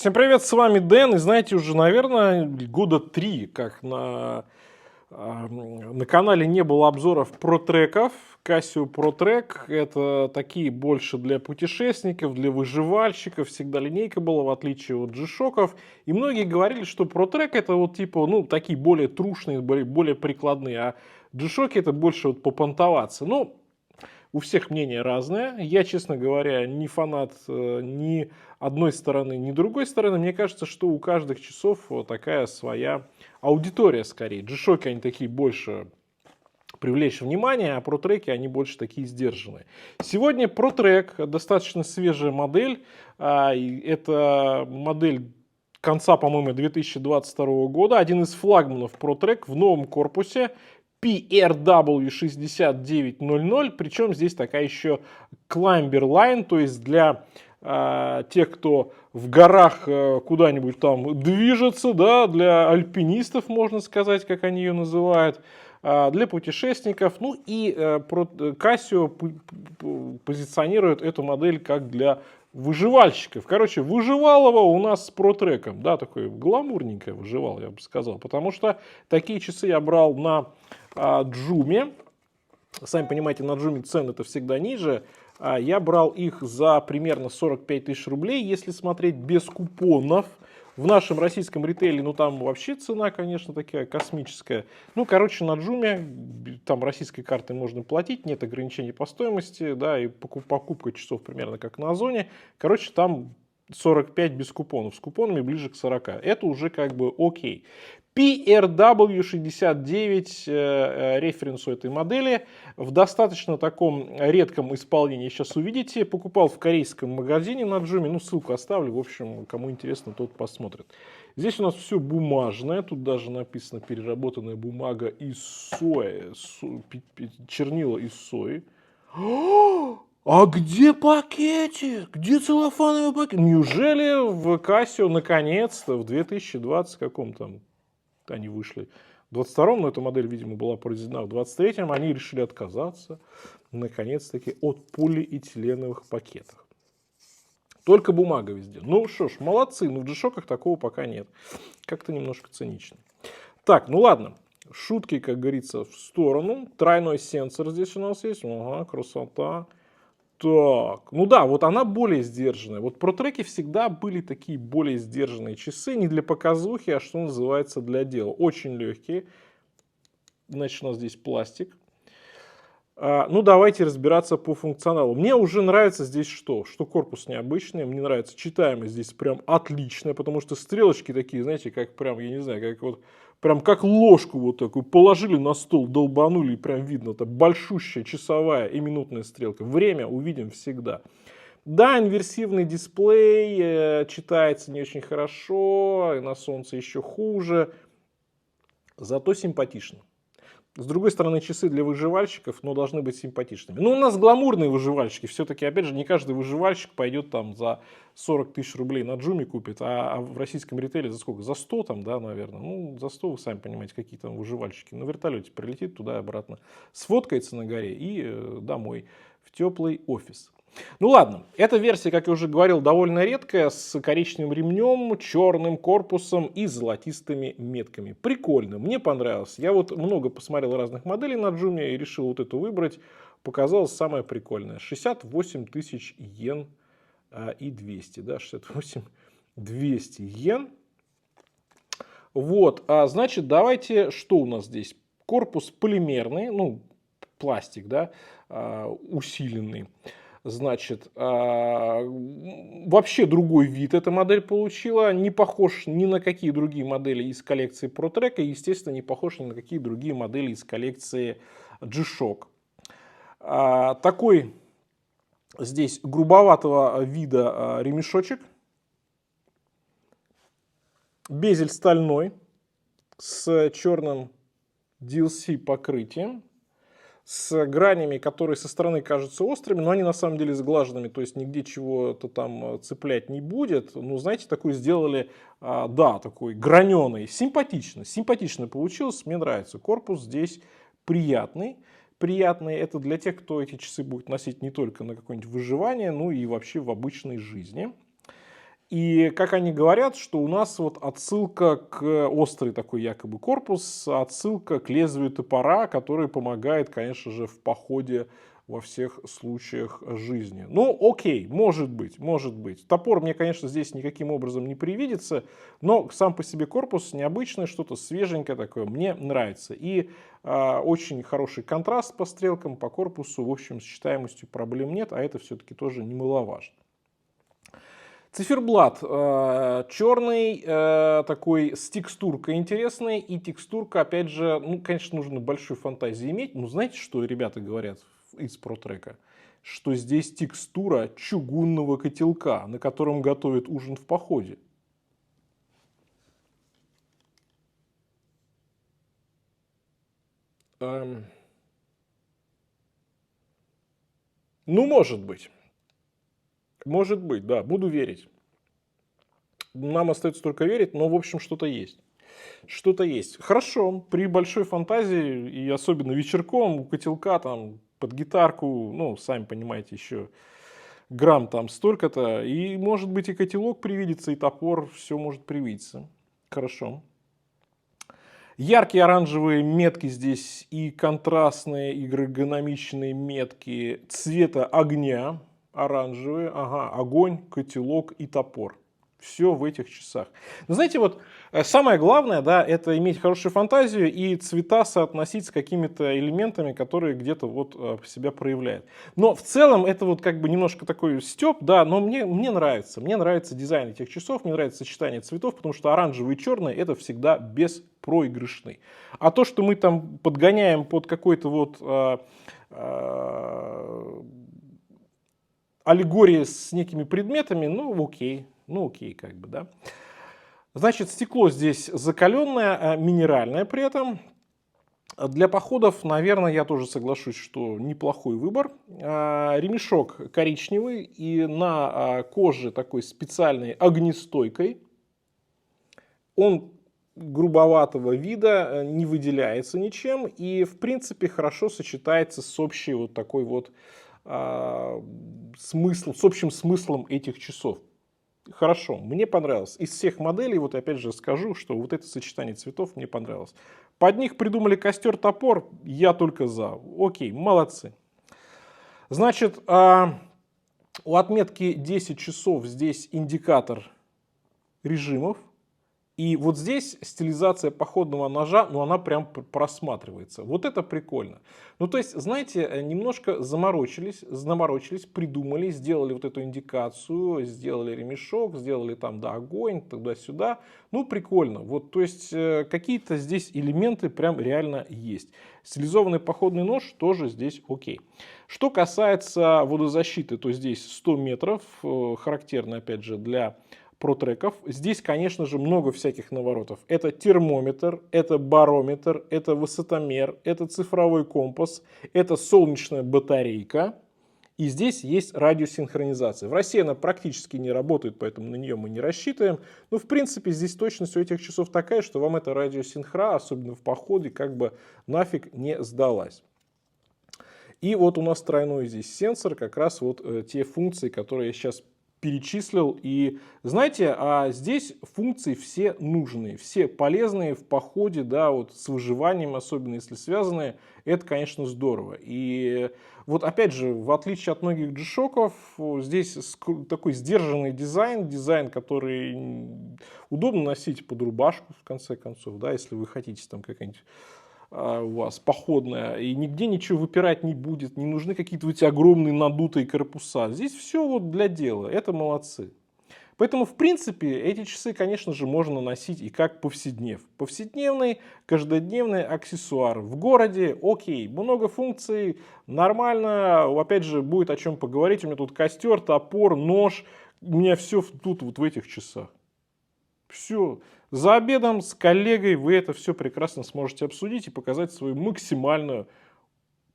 Всем привет, с вами Дэн. И знаете, уже, наверное, года 3, как на канале не было обзоров про треков. Casio Pro Track — это такие больше для путешественников, для выживальщиков. Всегда линейка была, в отличие от G-Shock'ов. И многие говорили, что Pro Track — это вот типа, ну, такие более трушные, более прикладные. А G-Shock — это больше вот попонтоваться. Ну, у всех мнения разное. Я, честно говоря, не фанат ни одной стороны, ни другой стороны. Мне кажется, что у каждых часов вот такая своя аудитория скорее. G-Shock они такие больше привлечь внимание, а ProTrack они больше такие сдержанные. Сегодня ProTrack достаточно свежая модель. Это модель конца, по-моему, 2022 года. Один из флагманов ProTrack в новом корпусе. PRW6900, причем здесь такая еще Climber Line, то есть для тех, кто в горах куда-нибудь там движется, да, для альпинистов, можно сказать, как они ее называют, для путешественников. Ну и Casio позиционирует эту модель как для выживальщиков. Короче, выживалово у нас с ProTrack, да, такое гламурненькое выживал, я бы сказал, потому что такие часы я брал на Джуме. Сами понимаете, на Джуме цены это всегда ниже. Я брал их за примерно 45 тысяч рублей, если смотреть без купонов. В нашем российском ритейле, ну там вообще цена, конечно, такая космическая. Ну, короче, на Джуме там российской картой можно платить, нет ограничений по стоимости, да, и покупка часов примерно как на Озоне. Короче, там 45 без купонов, с купонами ближе к 40. Это уже как бы окей. PRW69, референсу этой модели, в достаточно таком редком исполнении, сейчас увидите. Покупал в корейском магазине на Джуме, ну ссылку оставлю, в общем, кому интересно, тот посмотрит. Здесь у нас все бумажное, тут даже написано переработанная бумага из сои, чернила из сои. А где пакетик? Где целлофановый пакет? Неужели в Casio наконец-то в 2020 каком там они вышли? В 22-м, но эта модель, видимо, была произведена в 23-м, они решили отказаться, наконец-таки, от полиэтиленовых пакетов. Только бумага везде. Ну что ж, молодцы, но в G-Shock'ах такого пока нет. Как-то немножко цинично. Так, ну ладно. Шутки, как говорится, в сторону. Тройной сенсор здесь у нас есть. Ага, красота. Так, ну да, вот она более сдержанная. Вот ProTrack всегда были такие более сдержанные часы, не для показухи, а что называется для дела. Очень легкие. Значит, у нас здесь пластик. Ну, давайте разбираться по функционалу. Мне уже нравится здесь что? Что корпус необычный, мне нравится читаемость здесь прям отличная, потому что стрелочки такие, знаете, как прям, я не знаю, как вот, прям как ложку вот такую положили на стол, долбанули, и прям видно, это большущая часовая и минутная стрелка. Время увидим всегда. Да, инверсивный дисплей читается не очень хорошо, на солнце еще хуже, зато симпатично. С другой стороны, часы для выживальщиков, но должны быть симпатичными. Ну, у нас гламурные выживальщики. Все-таки, опять же, не каждый выживальщик пойдет там за 40 тысяч рублей на Джуме купит, а в российском ритейле за сколько? За 100 там, да, наверное. Ну, за 100 вы сами понимаете, какие там выживальщики. На вертолете прилетит туда и обратно, сфоткается на горе и домой, в теплый офис. Ну ладно, эта версия, как я уже говорил, довольно редкая, с коричневым ремнем, черным корпусом и золотистыми метками. Прикольно, мне понравилось. Я вот много посмотрел разных моделей на Джуме и решил вот эту выбрать. Показалось самое прикольное. 68 тысяч йен и 200, да, 68 200 йен. Вот, значит, давайте, что у нас здесь? Корпус полимерный, ну, пластик, да, усиленный. Значит, вообще другой вид эта модель получила, не похож ни на какие другие модели из коллекции ProTrack, и, естественно, не похож ни на какие другие модели из коллекции G-Shock. Такой здесь грубоватого вида ремешочек, безель стальной с черным DLC покрытием, с гранями, которые со стороны кажутся острыми, но они на самом деле сглаженными, то есть нигде чего-то там цеплять не будет. Ну, знаете, такой сделали, да, такой граненый, симпатично получилось, мне нравится. Корпус здесь приятный. Приятный это для тех, кто эти часы будет носить не только на какое-нибудь выживание, но и вообще в обычной жизни. И как они говорят, что у нас вот отсылка к острый такой якобы корпус, отсылка к лезвию топора, который помогает, конечно же, в походе во всех случаях жизни. Ну, окей, может быть, может быть. Топор мне, конечно, здесь никаким образом не привидится, но сам по себе корпус необычный, что-то свеженькое такое, мне нравится. И очень хороший контраст по стрелкам, по корпусу, в общем, с читаемостью проблем нет, а это все-таки тоже немаловажно. Циферблат черный, такой с текстуркой интересной, и текстурка, опять же, ну, конечно, нужно большую фантазию иметь. Но знаете, что ребята говорят из ProTrack? Что здесь текстура чугунного котелка, на котором готовят ужин в походе. Ну, может быть. Может быть, да, буду верить. Нам остается только верить, но, в общем, что-то есть. Что-то есть. Хорошо, при большой фантазии, и особенно вечерком, у котелка там под гитарку, ну, сами понимаете, еще грамм там столько-то, и, может быть, и котелок привидится, и топор, все может привидеться. Хорошо. Яркие оранжевые метки здесь и контрастные, и эргономичные метки цвета огня. Оранжевые, ага, огонь, котелок и топор. Все в этих часах. Но знаете, вот самое главное, да, это иметь хорошую фантазию и цвета соотносить с какими-то элементами, которые где-то вот себя проявляют. Но в целом это вот как бы немножко такой стёб, да, но мне нравится. Мне нравится дизайн этих часов, мне нравится сочетание цветов, потому что оранжевый и черный это всегда беспроигрышный. А то, что мы там подгоняем под какой-то вот аллегории с некими предметами, ну окей. Ну окей, как бы, да. Значит, стекло здесь закаленное, минеральное при этом. Для походов, наверное, я тоже соглашусь, что неплохой выбор. Ремешок коричневый и на коже такой специальной огнестойкой. Он грубоватого вида, не выделяется ничем и, в принципе, хорошо сочетается с общей вот такой вот смыслом, с общим смыслом этих часов. Хорошо, мне понравилось. Из всех моделей, вот опять же скажу, что вот это сочетание цветов мне понравилось. Под них придумали костер-топор, я только за. Окей, молодцы. Значит, у отметки 10 часов здесь индикатор режимов. И вот здесь стилизация походного ножа, ну она прям просматривается. Вот это прикольно. Ну то есть, знаете, немножко заморочились, придумали, сделали вот эту индикацию, сделали ремешок, сделали там, да, огонь, туда-сюда. Ну прикольно. Вот, то есть, какие-то здесь элементы прям реально есть. Стилизованный походный нож тоже здесь окей. Что касается водозащиты, то здесь 100 метров, характерно опять же для ProTrack'ов. Здесь, конечно же, много всяких наворотов. Это термометр, это барометр, это высотомер, это цифровой компас, это солнечная батарейка. И здесь есть радиосинхронизация. В России она практически не работает, поэтому на нее мы не рассчитываем. Но, в принципе, здесь точность у этих часов такая, что вам эта радиосинхра, особенно в походе, как бы нафиг не сдалась. И вот у нас тройной здесь сенсор, как раз вот те функции, которые я сейчас перечислил. И знаете, здесь функции все нужные, все полезные в походе, да, вот с выживанием, особенно если связанные, это, конечно, здорово. И вот опять же, в отличие от многих G-Shock'ов, здесь такой сдержанный дизайн, который удобно носить под рубашку, в конце концов, да, если вы хотите там какая-нибудь у вас походная, и нигде ничего выпирать не будет, не нужны какие-то эти огромные надутые корпуса. Здесь все вот для дела, это молодцы. Поэтому, в принципе, эти часы, конечно же, можно носить и как повседневный, каждодневный аксессуар. В городе, окей, много функций, нормально, опять же, будет о чем поговорить. У меня тут костер, топор, нож, у меня все тут вот в этих часах. Все. За обедом с коллегой вы это все прекрасно сможете обсудить и показать свою максимальную,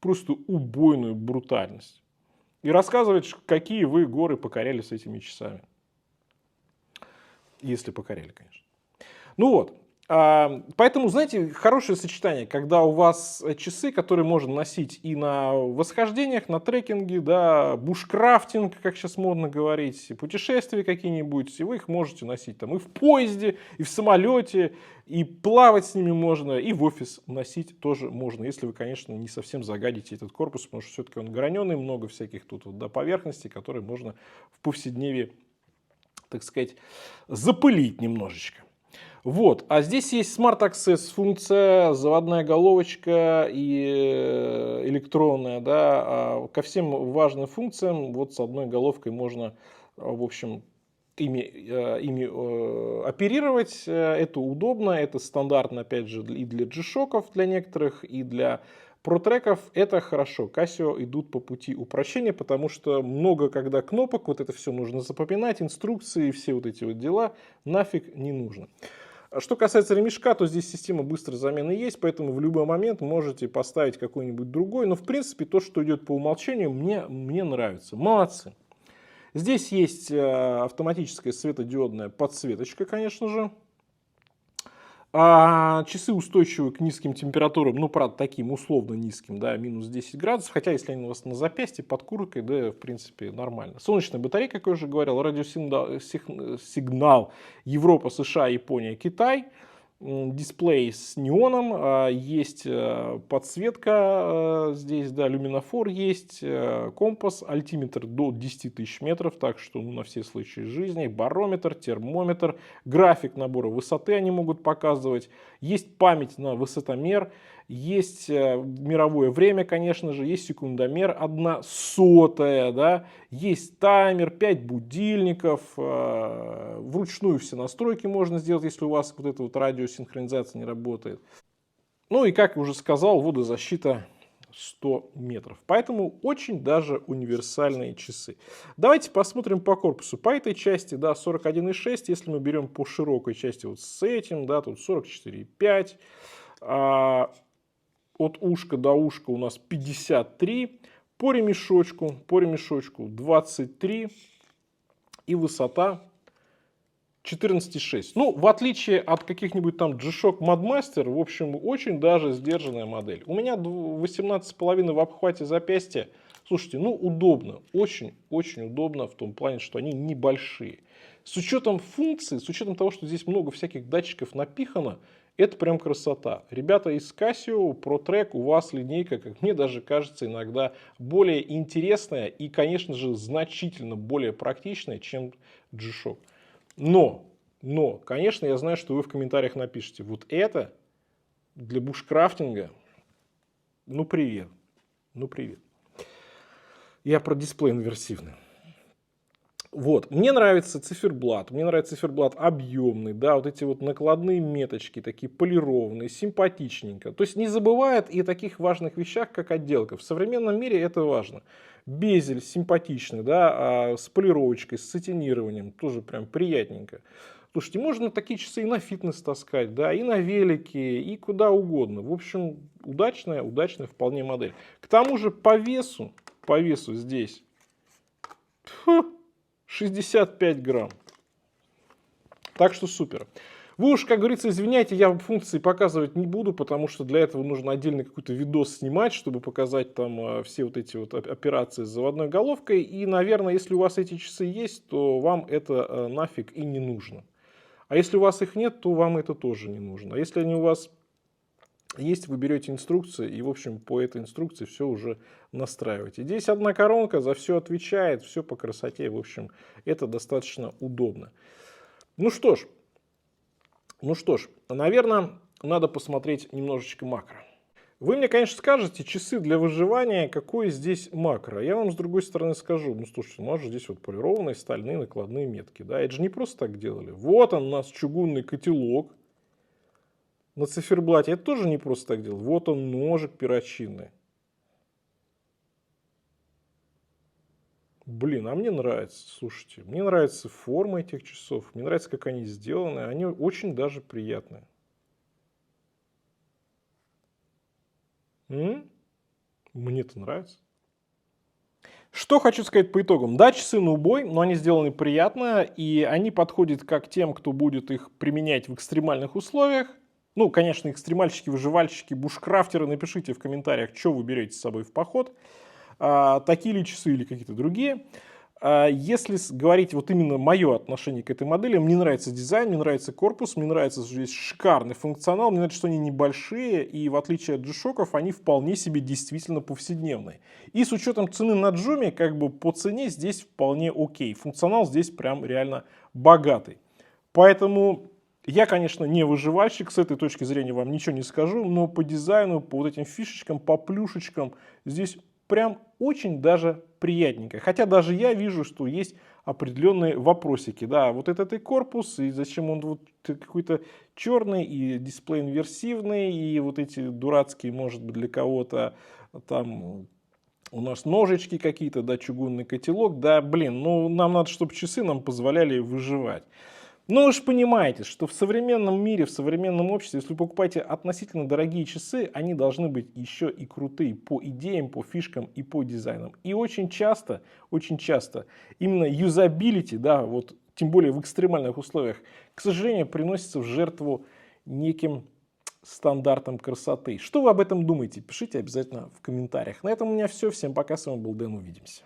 просто убойную брутальность. И рассказывать, какие вы горы покоряли с этими часами. Если покоряли, конечно. Ну вот. Поэтому, знаете, хорошее сочетание, когда у вас часы, которые можно носить и на восхождениях, на трекинге, да, бушкрафтинг, как сейчас модно говорить, и путешествия какие-нибудь, и вы их можете носить там и в поезде, и в самолете, и плавать с ними можно, и в офис носить тоже можно, если вы, конечно, не совсем загадите этот корпус, потому что все-таки он граненый, много всяких тут вот, да, поверхностей, которые можно в повседневе, так сказать, запылить немножечко. Вот, а здесь есть Smart Access функция, заводная головочка и электронная, да, ко всем важным функциям вот с одной головкой можно, в общем, ими оперировать. Это удобно, это стандартно, опять же, и для G-Shock'ов, для некоторых, и для протреков. Это хорошо. Casio идут по пути упрощения, потому что много когда кнопок, вот это все нужно запоминать, инструкции, все вот эти вот дела нафиг не нужно. Что касается ремешка, то здесь система быстрой замены есть, поэтому в любой момент можете поставить какой-нибудь другой. Но в принципе то, что идет по умолчанию, мне нравится. Молодцы. Здесь есть автоматическая светодиодная подсветочка, конечно же. Часы устойчивы к низким температурам, ну, правда, таким условно низким, да, минус 10 градусов, хотя если они у вас на запястье, под курткой, да, в принципе, нормально. Солнечная батарейка, как я уже говорил, радиосигнал Европа, США, Япония, Китай. Дисплей с неоном, есть подсветка здесь, да, люминофор есть, компас, альтиметр до 10 тысяч метров, так что на все случаи жизни, барометр, термометр, график набора высоты они могут показывать, есть память на высотомер, есть мировое время, конечно же, есть секундомер 1/100, да, есть таймер, 5 будильников, вручную все настройки можно сделать, если у вас вот эта вот радиосинхронизация не работает. Ну и, как я уже сказал, водозащита 100 метров. Поэтому очень даже универсальные часы. Давайте посмотрим по корпусу. По этой части, да, 41,6. Если мы берем по широкой части вот с этим, да, тут 44,5. От ушка до ушка у нас 53. По ремешочку 23. И высота 14,6. Ну, в отличие от каких-нибудь там G-Shock Madmaster, в общем, очень даже сдержанная модель. У меня 18,5 в обхвате запястья. Слушайте, ну, удобно. Очень удобно в том плане, что они небольшие. С учетом функций, с учетом того, что здесь много всяких датчиков напихано, это прям красота. Ребята из Casio, ProTrack, у вас линейка, как мне даже кажется, иногда более интересная и, конечно же, значительно более практичная, чем G-Shock. Но, конечно, я знаю, что вы в комментариях напишите, вот это для бушкрафтинга, ну привет. Я про дисплей инверсивный. Вот, мне нравится циферблат объемный, да, вот эти вот накладные меточки, такие полированные, симпатичненько. То есть не забывает и о таких важных вещах, как отделка. В современном мире это важно. Безель симпатичный, да, с полировочкой, с сатинированием, тоже прям приятненько. Слушайте, можно такие часы и на фитнес таскать, да, и на велике, и куда угодно. В общем, удачная вполне модель. К тому же по весу здесь 65 грамм. Так что супер. Вы уж, как говорится, извиняйте, я функции показывать не буду, потому что для этого нужно отдельно какой-то видос снимать, чтобы показать там все вот эти вот операции с заводной головкой. И, наверное, если у вас эти часы есть, то вам это нафиг и не нужно. А если у вас их нет, то вам это тоже не нужно. А если они у вас есть, вы берете инструкции и, в общем, по этой инструкции все уже настраиваете. Здесь одна коронка, за все отвечает, все по красоте. В общем, это достаточно удобно. Ну что ж, наверное, надо посмотреть немножечко макро. Вы мне, конечно, скажете, часы для выживания, какой здесь макро. Я вам с другой стороны скажу, ну слушайте, у нас же здесь вот полированные стальные накладные метки. Да? Это же не просто так делали. Вот он у нас чугунный котелок на циферблате. Это тоже не просто так делал. Вот он ножик перочинный. Блин, а мне нравится, слушайте. Мне нравится форма этих часов. Мне нравится, как они сделаны. Они очень даже приятные. Мне-то нравится. Что хочу сказать по итогам. Да, часы на убой, но они сделаны приятно, и они подходят как тем, кто будет их применять в экстремальных условиях. Ну, конечно, экстремальщики, выживальщики, бушкрафтеры, напишите в комментариях, что вы берете с собой в поход. Такие ли часы или какие-то другие. Если говорить вот именно мое отношение к этой модели, мне нравится дизайн, мне нравится корпус, мне нравится, что здесь шикарный функционал, мне нравится, что они небольшие, и в отличие от G-Shock'ов, они вполне себе действительно повседневные. И с учетом цены на Joomla, как бы по цене здесь вполне окей. Функционал здесь прям реально богатый. Поэтому я, конечно, не выживальщик, с этой точки зрения вам ничего не скажу, но по дизайну, по вот этим фишечкам, по плюшечкам здесь прям очень даже приятненько. Хотя даже я вижу, что есть определенные вопросики. Да, вот этот и корпус, и зачем он вот какой-то черный, и дисплей инверсивный, и вот эти дурацкие, может быть, для кого-то там у нас ножички какие-то, да, чугунный котелок. Да, блин, ну нам надо, чтобы часы нам позволяли выживать. Но вы же понимаете, что в современном мире, в современном обществе, если вы покупаете относительно дорогие часы, они должны быть еще и крутые по идеям, по фишкам и по дизайнам. И очень часто именно юзабилити, да, вот, тем более в экстремальных условиях, к сожалению, приносится в жертву неким стандартам красоты. Что вы об этом думаете? Пишите обязательно в комментариях. На этом у меня все. Всем пока. С вами был Дэн. Увидимся.